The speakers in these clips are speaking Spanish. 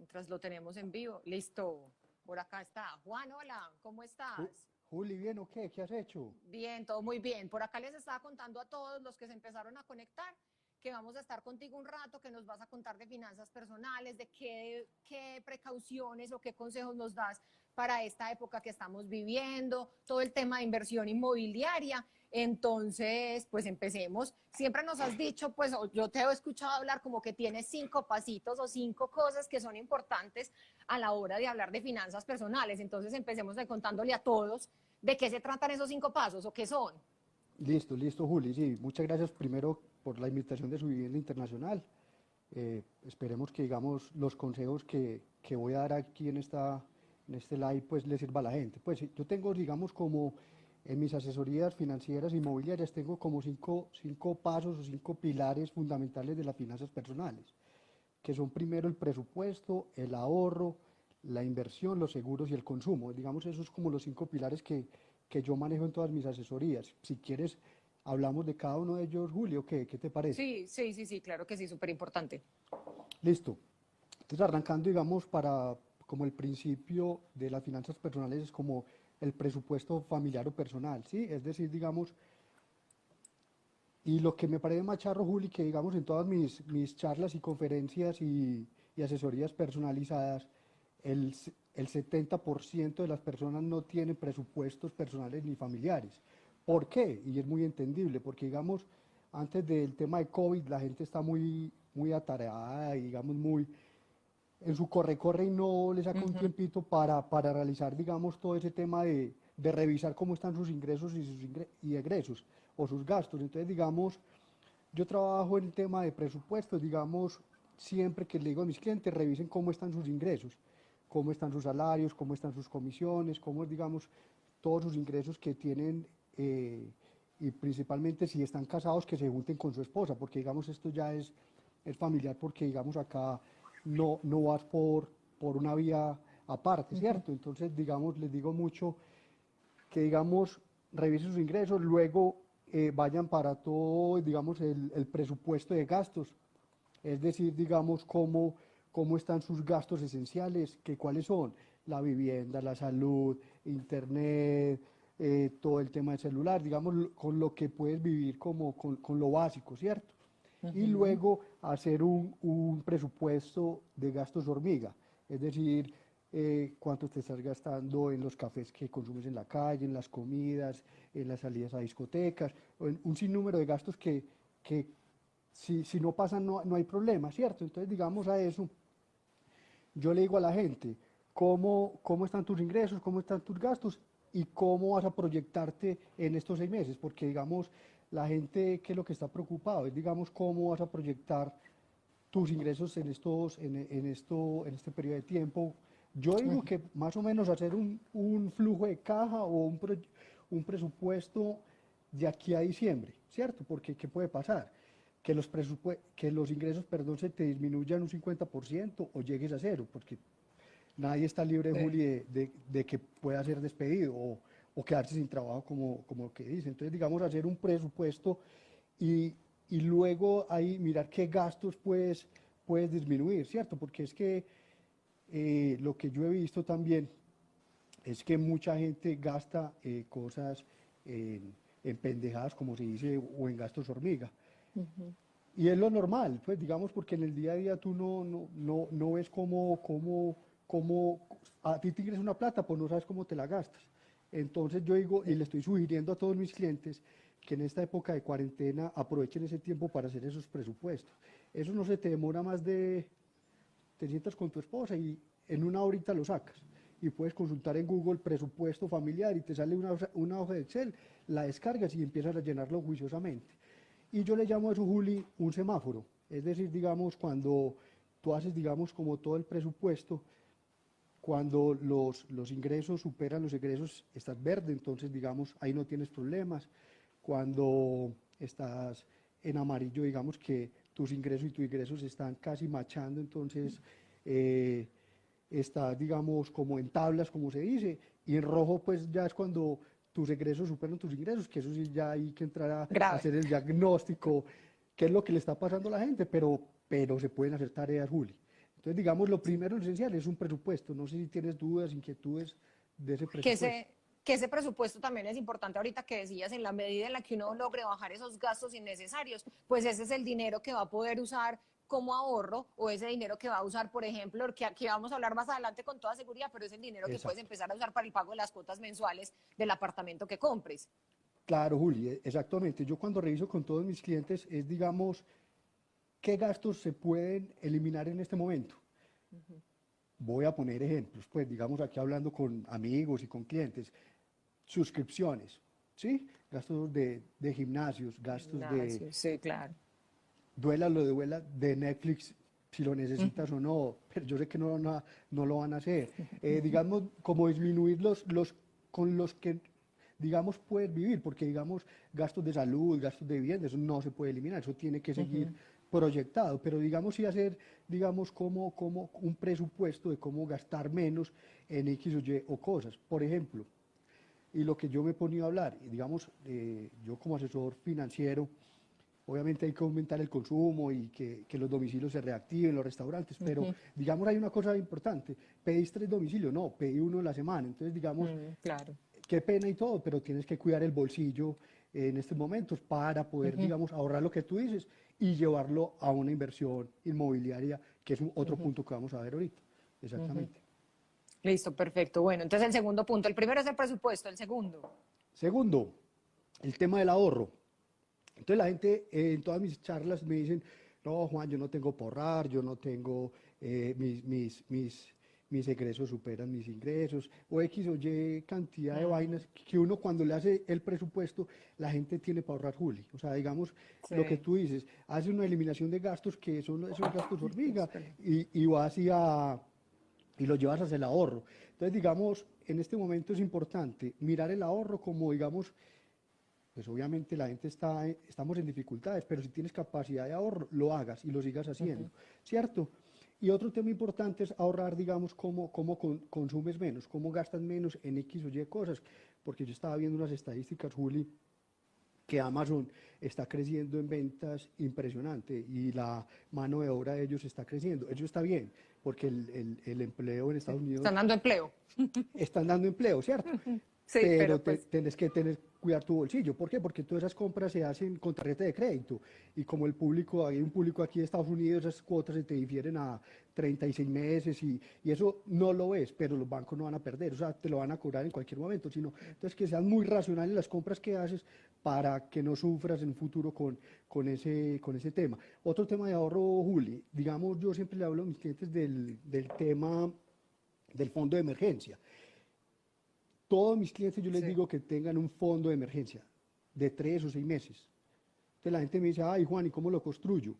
Mientras lo tenemos en vivo. Listo. Por acá está. Juan, hola, ¿cómo estás? Juli, ¿bien o qué? ¿Qué has hecho? Bien, todo muy bien. Por acá les estaba contando a todos los que se empezaron a conectar que vamos a estar contigo un rato, que nos vas a contar de finanzas personales, de qué precauciones o qué consejos nos das para esta época que estamos viviendo, todo el tema de inversión inmobiliaria. Entonces, pues empecemos. Siempre nos has dicho, pues yo te he escuchado hablar como que tienes 5 pasitos o 5 cosas que son importantes a la hora de hablar de finanzas personales. Entonces, empecemos contándole a todos de qué se tratan esos 5 pasos o qué son. Listo, listo, Juli. Sí, muchas gracias primero por la invitación de su vivienda internacional. Esperemos que, digamos, los consejos que voy a dar aquí en este live, pues le sirva a la gente. Pues yo tengo, digamos, como en mis asesorías financieras e inmobiliarias, tengo como cinco pasos o 5 pilares fundamentales de las finanzas personales, que son primero el presupuesto, el ahorro, la inversión, los seguros y el consumo. Digamos, esos como los 5 pilares que yo manejo en todas mis asesorías. Si quieres, hablamos de cada uno de ellos, Julio, ¿qué te parece? Sí, sí, sí, sí, claro que sí, súper importante. Listo. Entonces, arrancando, digamos, como el principio de las finanzas personales es como el presupuesto familiar o personal, ¿sí? Es decir, digamos, y lo que me parece más charro, Juli, que digamos en todas mis charlas y conferencias y asesorías personalizadas, el 70% de las personas no tienen presupuestos personales ni familiares. ¿Por qué? Y es muy entendible, porque digamos, antes del tema de COVID, la gente está muy atareada y digamos muy en su corre-corre y no le saca un tiempito para realizar, digamos, todo ese tema de revisar cómo están sus ingresos y egresos o sus gastos. Entonces, digamos, yo trabajo en el tema de presupuestos, digamos, siempre que le digo a mis clientes, revisen cómo están sus ingresos, cómo están sus salarios, cómo están sus comisiones, cómo es, digamos, todos sus ingresos que tienen y principalmente si están casados que se junten con su esposa, porque digamos esto ya es familiar porque digamos acá no vas por una vía aparte, ¿cierto? Entonces digamos, les digo mucho que digamos revisen sus ingresos, luego vayan para todo, digamos, el presupuesto de gastos, es decir, digamos, cómo están sus gastos esenciales, que cuáles son la vivienda, la salud, internet, todo el tema del celular, digamos, con lo que puedes vivir como con lo básico, ¿cierto? Y luego hacer un presupuesto de gastos hormiga, es decir, cuánto te estás gastando en los cafés que consumes en la calle, en las comidas, en las salidas a discotecas, o en un sinnúmero de gastos que si no pasan no hay problema, ¿cierto? Entonces, digamos a eso, yo le digo a la gente, ¿cómo están tus ingresos, cómo están tus gastos y cómo vas a proyectarte en estos 6 meses? Porque, digamos, la gente, ¿qué es lo que está preocupado? Es, digamos, cómo vas a proyectar tus ingresos en este periodo de tiempo. Yo digo que más o menos hacer un flujo de caja o un presupuesto de aquí a diciembre, ¿cierto? Porque ¿qué puede pasar? Que los ingresos, perdón, se te disminuyan un 50% o llegues a cero, porque nadie está libre, Sí. Juli, de que pueda ser despedido o quedarse sin trabajo, como que dice. Entonces, digamos, hacer un presupuesto y, y luego ahí mirar qué gastos puedes disminuir, ¿cierto? Porque es que lo que yo he visto también es que mucha gente gasta cosas en pendejadas, como se dice, o en gastos hormiga. Y es lo normal, pues digamos, porque en el día a día tú no ves cómo a ti te ingresa una plata, pues no sabes cómo te la gastas. Entonces yo digo, y le estoy sugiriendo a todos mis clientes que en esta época de cuarentena aprovechen ese tiempo para hacer esos presupuestos. Eso no se te demora más te sientas con tu esposa y en una horita lo sacas. Y puedes consultar en Google presupuesto familiar y te sale una hoja de Excel, la descargas y empiezas a llenarlo juiciosamente. Y yo le llamo a eso, Juli, un semáforo. Es decir, digamos, cuando tú haces, digamos, como todo el presupuesto, cuando los ingresos superan los egresos, estás verde, entonces, digamos, ahí no tienes problemas. Cuando estás en amarillo, digamos que tus ingresos y tus ingresos están casi machando, entonces estás, digamos, como en tablas, como se dice, y en rojo, pues ya es cuando tus egresos superan tus ingresos, que eso sí ya hay que entrar a Grave. hacer el diagnóstico, qué es lo que le está pasando a la gente, pero se pueden hacer tareas, Juli. Entonces, digamos, lo primero, lo esencial es un presupuesto. No sé si tienes dudas, inquietudes de ese Que presupuesto. que ese presupuesto también es importante ahorita que decías, en la medida en la que uno logre bajar esos gastos innecesarios, pues ese es el dinero que va a poder usar como ahorro o ese dinero que va a usar, por ejemplo, que aquí vamos a hablar más adelante con toda seguridad, pero es el dinero que puedes Exacto. empezar a usar para el pago de las cuotas mensuales del apartamento que compres. Claro, Juli, exactamente. Yo cuando reviso con todos mis clientes es, digamos, qué gastos se pueden eliminar en este momento. Voy a poner ejemplos, pues digamos aquí hablando con amigos y con clientes, suscripciones, ¿sí? Gastos de gimnasios, gastos de, Gimnasio, sí, claro. duela lo de duela, de Netflix, si lo necesitas o no, pero yo sé que no lo van a hacer. Digamos, como disminuir con los que, digamos, puedes vivir, porque, digamos, gastos de salud, gastos de vivienda, eso no se puede eliminar, eso tiene que seguir proyectado, pero, digamos, sí hacer, digamos, como un presupuesto de cómo gastar menos en X o Y o cosas. Por ejemplo, y lo que yo me he ponido a hablar, y digamos, yo como asesor financiero, obviamente hay que aumentar el consumo y que los domicilios se reactiven, los restaurantes, pero digamos hay una cosa importante, pedís 3 domicilios, no, pedí uno a la semana, entonces digamos, Claro. qué pena y todo, pero tienes que cuidar el bolsillo en estos momentos para poder, digamos, ahorrar lo que tú dices y llevarlo a una inversión inmobiliaria, que es otro punto que vamos a ver ahorita, exactamente. Listo, perfecto. Bueno, entonces el segundo punto, el primero es el presupuesto, el segundo. Segundo, el tema del ahorro. Entonces la gente en todas mis charlas me dicen, no, Juan, yo no tengo por ahorrar, yo no tengo, mis egresos superan mis ingresos, o X o Y cantidad de vainas que uno cuando le hace el presupuesto, la gente tiene para ahorrar, Juli. O sea, digamos, lo que Sí. tú dices, hace una eliminación de gastos que son esos gastos hormiga Espera. y vas y lo llevas hacia el ahorro. Entonces, digamos, en este momento es importante mirar el ahorro como, digamos, pues obviamente la gente estamos en dificultades, pero si tienes capacidad de ahorro, lo hagas y lo sigas haciendo, ¿cierto? Y otro tema importante es ahorrar, digamos, cómo consumes menos, cómo gastas menos en X o Y cosas, porque yo estaba viendo unas estadísticas, Juli, que Amazon está creciendo en ventas impresionante y la mano de obra de ellos está creciendo. Eso está bien, porque el empleo en Estados Unidos Están dando empleo. están dando empleo, ¿cierto? Sí, Pero pero pues tenés que cuidar tu bolsillo. ¿Por qué? Porque todas esas compras se hacen con tarjeta de crédito. Y como hay un público aquí de Estados Unidos, esas cuotas se te difieren a 36 meses y eso no lo ves, pero los bancos no van a perder, o sea, te lo van a cobrar en cualquier momento, sino entonces que sean muy racionales las compras que haces para que no sufras en un futuro con ese tema. Otro tema de ahorro, Juli, digamos, yo siempre le hablo a mis clientes del tema del fondo de emergencia. Todos mis clientes yo les sí. digo que tengan un fondo de emergencia de 3 o 6 meses. Entonces la gente me dice, ay Juan, ¿y cómo lo construyo?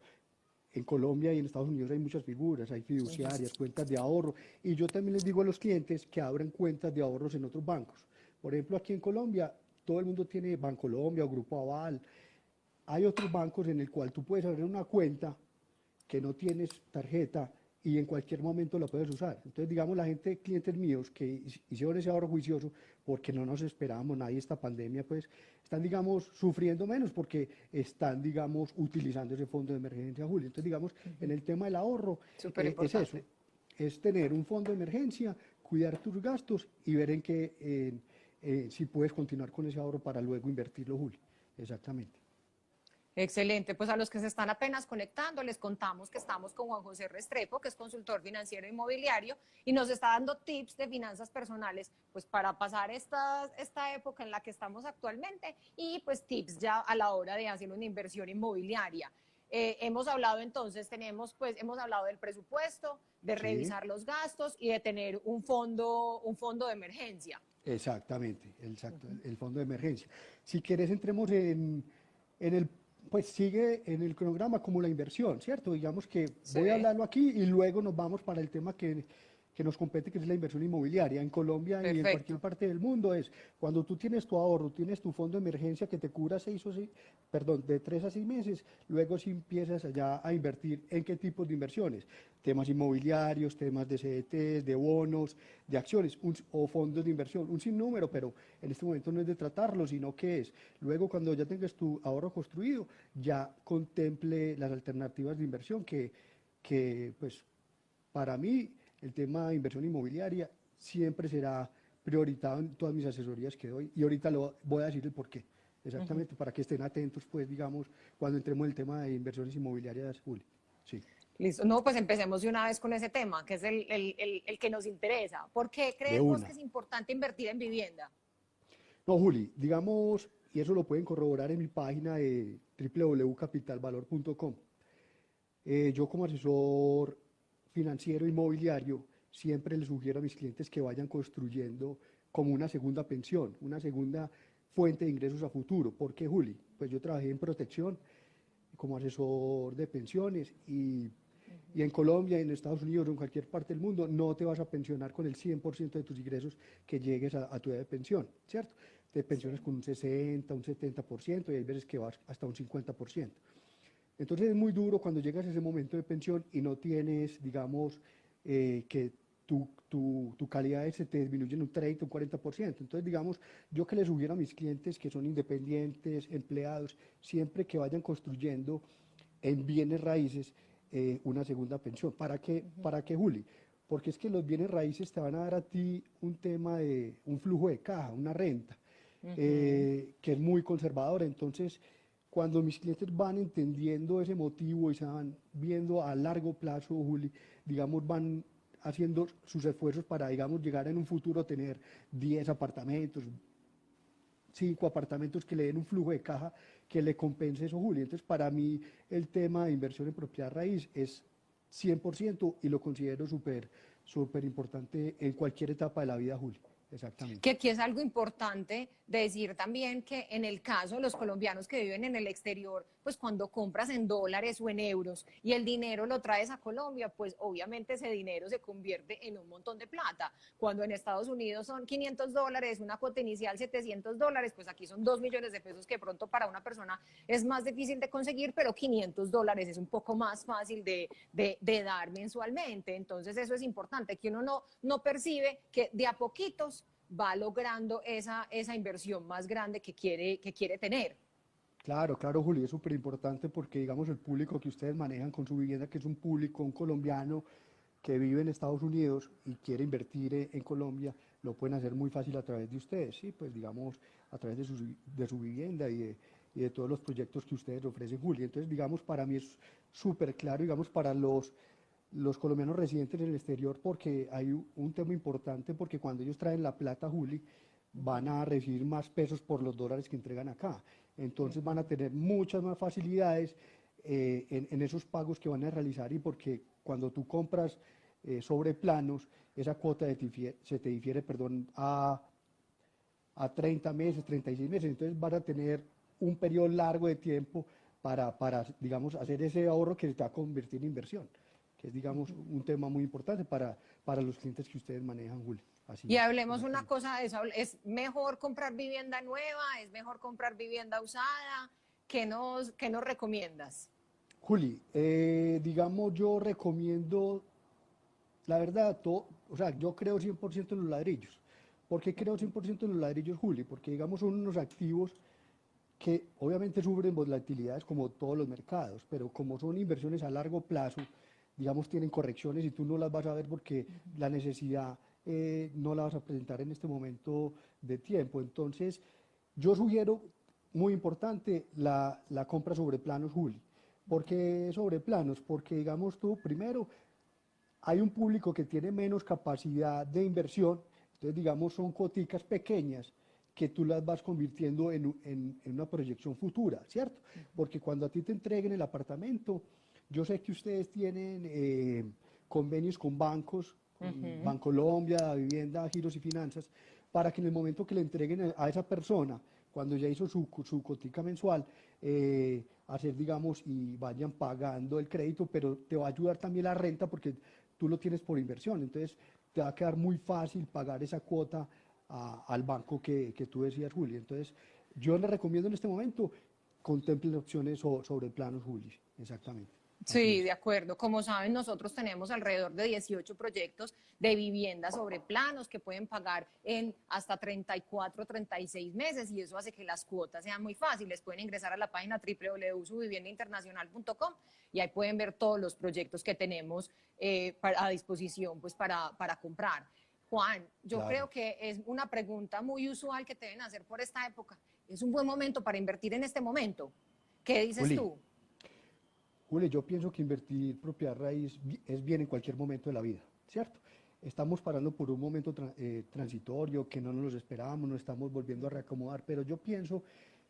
En Colombia y en Estados Unidos hay muchas figuras, hay fiduciarias, cuentas de ahorro, y yo también les digo a los clientes que abran cuentas de ahorros en otros bancos. Por ejemplo, aquí en Colombia, todo el mundo tiene Bancolombia o Grupo Aval. Hay otros bancos en el cual tú puedes abrir una cuenta que no tienes tarjeta y en cualquier momento la puedes usar. Entonces, digamos, la gente, clientes míos que hicieron ese ahorro juicioso, porque no nos esperábamos nadie esta pandemia, pues están, digamos, sufriendo menos porque están, digamos, utilizando ese fondo de emergencia, Julio. Entonces, digamos, en el tema del ahorro Súper es eso, importante. es tener un fondo de emergencia, cuidar tus gastos y ver en qué, si puedes continuar con ese ahorro para luego invertirlo, Julio. Exactamente. Excelente, pues a los que se están apenas conectando, les contamos que estamos con Juan José Restrepo, que es consultor financiero inmobiliario, y nos está dando tips de finanzas personales, pues para pasar esta época en la que estamos actualmente, y pues tips ya a la hora de hacer una inversión inmobiliaria. Hemos hablado entonces, hemos hablado del presupuesto, de Sí. revisar los gastos y de tener un fondo de emergencia. Exactamente, exacto, el fondo de emergencia. Si quieres, entremos en el, pues sigue en el cronograma como la inversión, ¿cierto? Digamos que Sí, voy a hablarlo aquí y luego nos vamos para el tema que nos compete, que es la inversión inmobiliaria. En Colombia y en cualquier perfecto. parte del mundo es cuando tú tienes tu ahorro, tienes tu fondo de emergencia que te cura perdón, de 3 a 6 meses, luego si empiezas allá a invertir en qué tipos de inversiones, temas inmobiliarios, temas de CDTs, de bonos, de acciones o fondos de inversión, un sinnúmero, pero en este momento no es de tratarlo, sino que es, luego cuando ya tengas tu ahorro construido, ya contemple las alternativas de inversión que pues para mí el tema de inversión inmobiliaria siempre será prioritado en todas mis asesorías que doy y ahorita lo voy a decir el por qué, exactamente, para que estén atentos, pues, digamos, cuando entremos en el tema de inversiones inmobiliarias, Juli. Sí. Listo. No, pues empecemos de una vez con ese tema, que es el que nos interesa. ¿Por qué De crees vos que una. es importante invertir en vivienda? No, Juli, digamos, y eso lo pueden corroborar en mi página de www.capitalvalor.com. Yo como asesor financiero inmobiliario siempre les sugiero a mis clientes que vayan construyendo como una segunda pensión, una segunda fuente de ingresos a futuro. ¿Por qué, Juli? Pues yo trabajé en protección como asesor de pensiones y en Colombia, en Estados Unidos o en cualquier parte del mundo no te vas a pensionar con el 100% de tus ingresos que llegues a tu edad de pensión, ¿cierto? Te pensionas con un 60, un 70% y hay veces que vas hasta un 50%. Entonces es muy duro cuando llegas a ese momento de pensión y no tienes, digamos, que tu calidad se te disminuye en un 30, un 40%. Entonces, digamos, yo que les sugiero a mis clientes que son independientes, empleados, siempre que vayan construyendo en bienes raíces una segunda pensión. ¿Para qué, Juli? Porque es que los bienes raíces te van a dar a ti un tema de un flujo de caja, una renta, que es muy conservadora. Entonces, cuando mis clientes van entendiendo ese motivo y se van viendo a largo plazo, Juli, digamos, van haciendo sus esfuerzos para, digamos, llegar en un futuro a tener 10 apartamentos, 5 apartamentos que le den un flujo de caja que le compense eso, Juli. Entonces, para mí, el tema de inversión en propiedad raíz es 100% y lo considero súper importante en cualquier etapa de la vida, Juli. Que Exactamente. aquí es algo importante decir también que en el caso de los colombianos que viven en el exterior, pues cuando compras en dólares o en euros y el dinero lo traes a Colombia, pues obviamente ese dinero se convierte en un montón de plata. Cuando en Estados Unidos son $500, una cuota inicial $700, pues aquí son 2 millones de pesos que pronto para una persona es más difícil de conseguir, pero $500 es un poco más fácil de dar mensualmente. Entonces eso es importante, que uno no percibe que de a poquitos va logrando esa inversión más grande que quiere tener. Claro, claro, Juli, es súper importante porque, digamos, el público que ustedes manejan con su vivienda, que es un público, un colombiano que vive en Estados Unidos y quiere invertir en Colombia, lo pueden hacer muy fácil a través de ustedes, ¿sí? Pues, digamos, a través de su vivienda y de todos los proyectos que ustedes ofrecen, Juli. Entonces, digamos, para mí es súper claro, digamos, para los colombianos residentes en el exterior, porque hay un tema importante, porque cuando ellos traen la plata, Juli, van a recibir más pesos por los dólares que entregan acá. Entonces van a tener muchas más facilidades en esos pagos que van a realizar y porque cuando tú compras sobre planos, esa cuota se te difiere, perdón, a 30 meses, 36 meses. Entonces vas a tener un periodo largo de tiempo para, digamos, hacer ese ahorro que se te va a convertir en inversión, que es, digamos, un tema muy importante para los clientes que ustedes manejan, Juli. Así Y es, hablemos una exactamente. cosa de eso, ¿es mejor comprar vivienda nueva? ¿Es mejor comprar vivienda usada? ¿Qué nos recomiendas? Juli, digamos, yo recomiendo, la verdad, todo, o sea, yo creo 100% en los ladrillos. ¿Por qué creo 100% en los ladrillos, Juli? Porque, digamos, son unos activos que obviamente sufren volatilidades como todos los mercados, pero como son inversiones a largo plazo, digamos, tienen correcciones y tú no las vas a ver porque la necesidad no la vas a presentar en este momento de tiempo. Entonces, yo sugiero, muy importante, la compra sobre planos, Juli. ¿Por qué sobre planos? Porque, digamos tú, primero, hay un público que tiene menos capacidad de inversión, entonces digamos son coticas pequeñas que tú las vas convirtiendo en una proyección futura, ¿cierto? Porque cuando a ti te entreguen el apartamento, yo sé que ustedes tienen convenios con bancos, con Bancolombia, Vivienda, Giros y Finanzas, para que en el momento que le entreguen a esa persona, cuando ya hizo su cotica mensual, hacer, digamos, y vayan pagando el crédito, pero te va a ayudar también la renta porque tú lo tienes por inversión, entonces te va a quedar muy fácil pagar esa cuota al banco que tú decías, Juli. Entonces, yo les recomiendo en este momento, contemplen opciones sobre planos, Juli, exactamente. Sí, de acuerdo. Como saben, nosotros tenemos alrededor de 18 proyectos de vivienda sobre planos que pueden pagar en hasta 34, 36 meses y eso hace que las cuotas sean muy fáciles. Pueden ingresar a la página www.suviviendainternacional.com y ahí pueden ver todos los proyectos que tenemos a disposición pues, para comprar. Juan, yo Claro. creo que es una pregunta muy usual que te deben hacer por esta época. ¿Es un buen momento para invertir en este momento? ¿Qué dices Juli, tú? Juli, yo pienso que invertir propiedad raíz es bien en cualquier momento de la vida, ¿cierto? Estamos parando por un momento transitorio que no nos lo esperábamos, nos estamos volviendo a reacomodar, pero yo pienso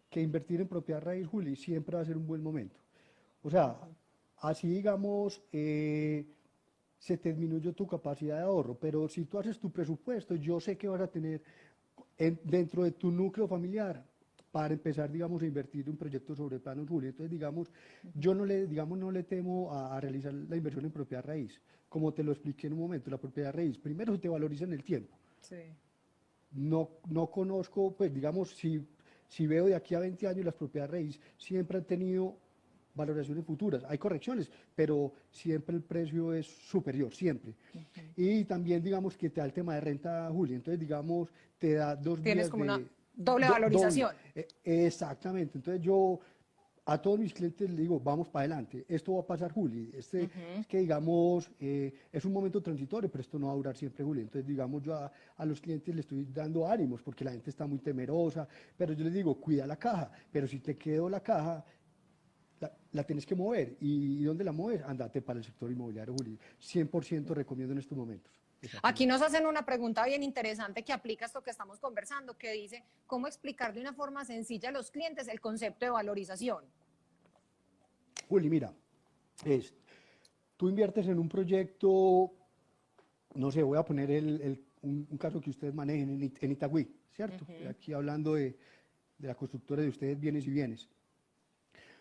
que invertir en propiedad raíz, Juli, siempre va a ser un buen momento. O sea, así digamos, se te disminuyó tu capacidad de ahorro, pero si tú haces tu presupuesto, yo sé que vas a tener dentro de tu núcleo familiar para empezar, digamos, a invertir un proyecto sobre planos, Julio. Entonces, digamos, yo no le temo a realizar la inversión en propiedad raíz. Como te lo expliqué en un momento, la propiedad raíz, primero te valoriza en el tiempo. Sí. No conozco, pues, digamos, si veo de aquí a 20 años, las propiedades raíz siempre han tenido valoraciones futuras. Hay correcciones, pero siempre el precio es superior, siempre. Y también, digamos, que te da el tema de renta, Julio. Entonces, digamos, te da dos Tienes vías como una de doble doble. valorización. Exactamente. Entonces, yo a todos mis clientes les digo, vamos para adelante. Esto va a pasar, Juli. Es que, digamos, es un momento transitorio, pero esto no va a durar siempre, Juli. Entonces, digamos, yo a los clientes les estoy dando ánimos porque la gente está muy temerosa, pero yo les digo, cuida la caja. Pero si te quedó la caja, la tienes que mover. ¿Y dónde la mueves? Andate para el sector inmobiliario, Juli. 100% recomiendo en estos momentos. Aquí nos hacen una pregunta bien interesante que aplica esto que estamos conversando, que dice, ¿cómo explicar de una forma sencilla a los clientes el concepto de valorización? Juli, mira, tú inviertes en un proyecto, no sé, voy a poner un caso que ustedes manejen en Itagüí, ¿cierto? Aquí hablando de la constructora de ustedes, bienes y bienes.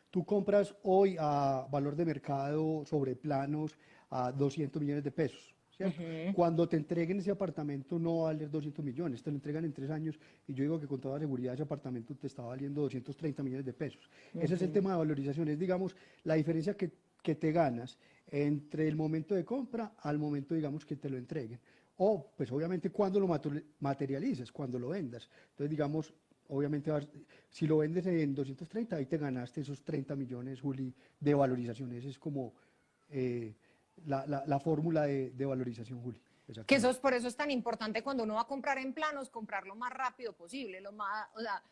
Tú compras hoy a valor de mercado sobre planos a 200 millones de pesos, ¿cierto? Cuando te entreguen ese apartamento no va a valer 200 millones, te lo entregan en 3 años y yo digo que con toda seguridad ese apartamento te está valiendo 230 millones de pesos. Ese es el tema de valorización, es digamos la diferencia que te ganas entre el momento de compra al momento digamos que te lo entreguen. O pues obviamente cuando lo materialices, cuando lo vendas. Entonces digamos obviamente, si lo vendes en 230, ahí te ganaste esos 30 millones, Juli, de valorización. Esa es como la fórmula de valorización, Juli. Que eso es, por eso es tan importante cuando uno va a comprar en planos, comprar lo más rápido posible, o sea,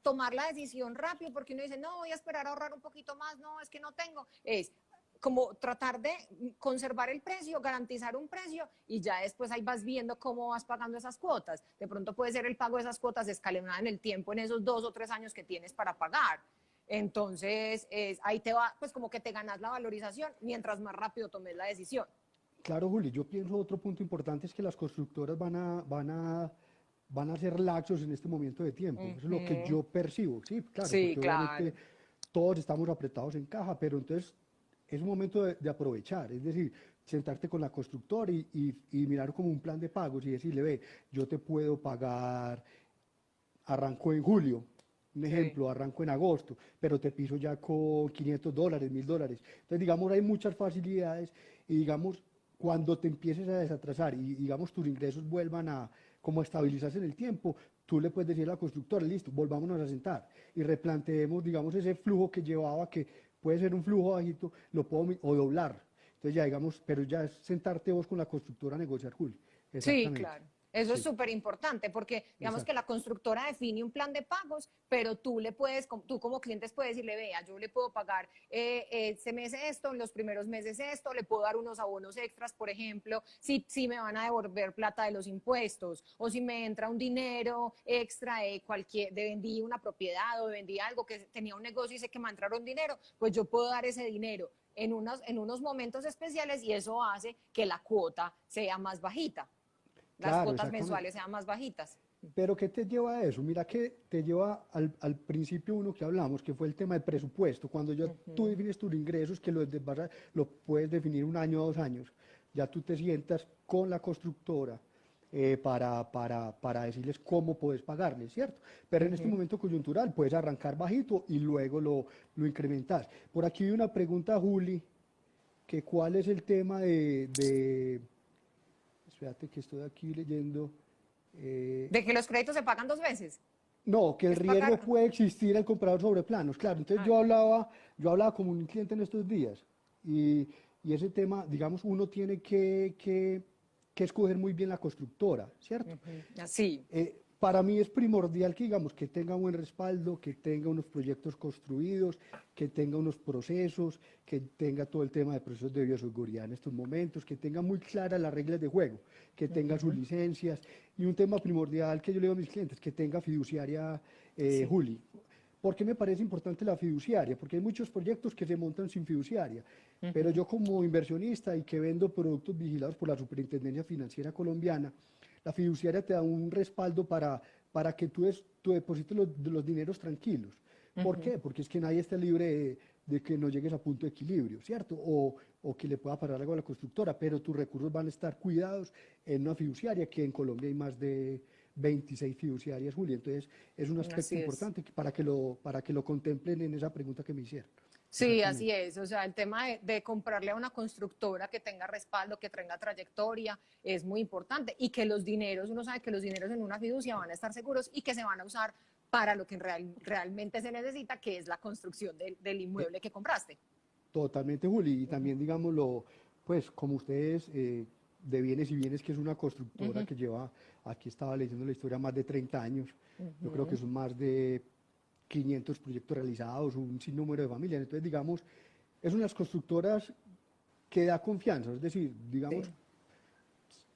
tomar la decisión rápido, porque uno dice, no, voy a esperar a ahorrar un poquito más, no, es que no tengo. Es como tratar de conservar el precio, garantizar un precio y ya después ahí vas viendo cómo vas pagando esas cuotas. De pronto puede ser el pago de esas cuotas escalonada en el tiempo, en esos 2 o 3 años que tienes para pagar. Entonces, ahí te va, pues como que te ganas la valorización mientras más rápido tomes la decisión. Claro, Juli, yo pienso otro punto importante es que las constructoras van a ser laxos en este momento de tiempo. Eso es lo que yo percibo, sí, claro, Sí, porque claro. obviamente todos estamos apretados en caja, pero entonces es un momento de aprovechar, es decir, sentarte con la constructora y mirar como un plan de pagos y decirle, ve, yo te puedo pagar, arranco en julio, un ejemplo, arranco en agosto, pero te piso ya con $500, $1000. Entonces, digamos, hay muchas facilidades y, digamos, cuando te empieces a desatrasar y, digamos, tus ingresos vuelvan a como estabilizarse en el tiempo, tú le puedes decir a la constructora, listo, volvámonos a sentar y replanteemos, digamos, ese flujo que llevaba, que puede ser un flujo bajito, lo puedo o doblar. Entonces ya digamos, pero ya es sentarte vos con la constructora a negociar, Julio. Sí, Exactamente. claro. Eso es Sí, súper importante porque digamos que exacto. la constructora define un plan de pagos, pero tú como clientes puedes decirle, vea, yo le puedo pagar este mes esto, en los primeros meses esto, le puedo dar unos abonos extras, por ejemplo, si me van a devolver plata de los impuestos o si me entra un dinero extra de vendí una propiedad o vendí algo que tenía un negocio y sé que me entraron dinero, pues yo puedo dar ese dinero en unos momentos especiales y eso hace que la cuota sea más bajita, las Claro, cuotas exactamente. mensuales sean más bajitas. Pero ¿qué te lleva a eso? Mira que te lleva al principio uno que hablamos, que fue el tema del presupuesto. Cuando ya tú defines tus ingresos, que lo puedes definir 1 año, 2 años, ya tú te sientas con la constructora para decirles cómo puedes pagarles, ¿cierto? Pero en este momento coyuntural puedes arrancar bajito y luego lo incrementas. Por aquí hay una pregunta, Juli, que cuál es el tema espérate que estoy aquí leyendo. De que los créditos se pagan 2 veces. No, que el Es riesgo pagar. puede existir al comprador sobre planos, claro. Entonces yo hablaba con un cliente en estos días y ese tema, digamos, uno tiene que escoger muy bien la constructora, ¿cierto? Así. Para mí es primordial que, digamos, que tenga buen respaldo, que tenga unos proyectos construidos, que tenga unos procesos, que tenga todo el tema de procesos de bioseguridad en estos momentos, que tenga muy claras las reglas de juego, que tenga sus licencias y un tema primordial que yo le digo a mis clientes, que tenga fiduciaria, Sí. Juli. ¿Por qué me parece importante la fiduciaria? Porque hay muchos proyectos que se montan sin fiduciaria, pero yo como inversionista y que vendo productos vigilados por la Superintendencia Financiera Colombiana, la fiduciaria te da un respaldo para que tú deposites los dineros tranquilos. ¿Por qué? Porque es que nadie está libre de que no llegues a punto de equilibrio, ¿cierto? O que le pueda parar algo a la constructora, pero tus recursos van a estar cuidados en una fiduciaria, que en Colombia hay más de 26 fiduciarias, Juli. Entonces, es un aspecto Así es. importante para que lo contemplen en esa pregunta que me hicieron. Sí, así es. O sea, el tema de comprarle a una constructora que tenga respaldo, que tenga trayectoria, es muy importante. Y que los dineros, uno sabe que los dineros en una fiducia van a estar seguros y que se van a usar para lo que realmente se necesita, que es la construcción del inmueble que compraste. Totalmente, Juli. Y también, digámoslo, pues como ustedes, de Bienes y Bienes, que es una constructora que lleva, aquí estaba leyendo la historia, más de 30 años. Yo creo que son más de 500 proyectos realizados, un sinnúmero de familias. Entonces, digamos, es unas constructoras que da confianza. Es decir, digamos, Sí.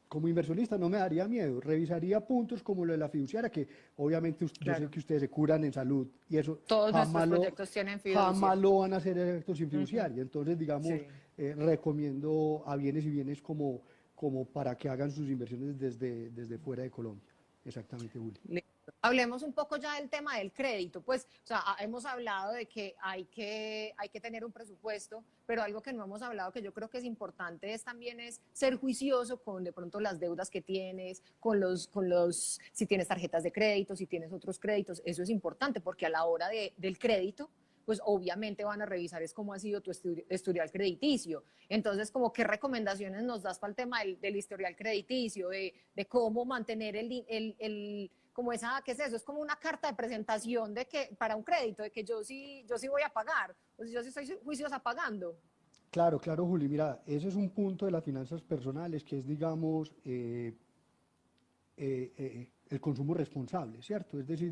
como inversionista no me daría miedo, revisaría puntos como lo de la fiduciaria, que obviamente yo sé Claro. que ustedes se curan en salud y eso Todos nuestros proyectos tienen fiducia. jamás lo van a hacer efectos sin fiduciaria. Entonces, digamos, Sí. recomiendo a Bienes y Bienes como para que hagan sus inversiones desde fuera de Colombia. Exactamente, Juli. Listo. Hablemos un poco ya del tema del crédito. Pues, o sea, hemos hablado de que hay que tener un presupuesto, pero algo que no hemos hablado que yo creo que es importante también es ser juicioso con de pronto las deudas que tienes, si tienes tarjetas de crédito, si tienes otros créditos. Eso es importante porque a la hora del crédito, pues obviamente van a revisar es cómo ha sido tu historial crediticio. Entonces, como qué recomendaciones nos das para el tema del historial crediticio, de cómo mantener como esa, ¿qué es eso? Es como una carta de presentación de que, para un crédito, de que yo sí voy a pagar, o sea, yo sí estoy juiciosa pagando. Claro, claro, Juli. Mira, ese es un punto de las finanzas personales que es, digamos, el consumo responsable, ¿cierto? Es decir,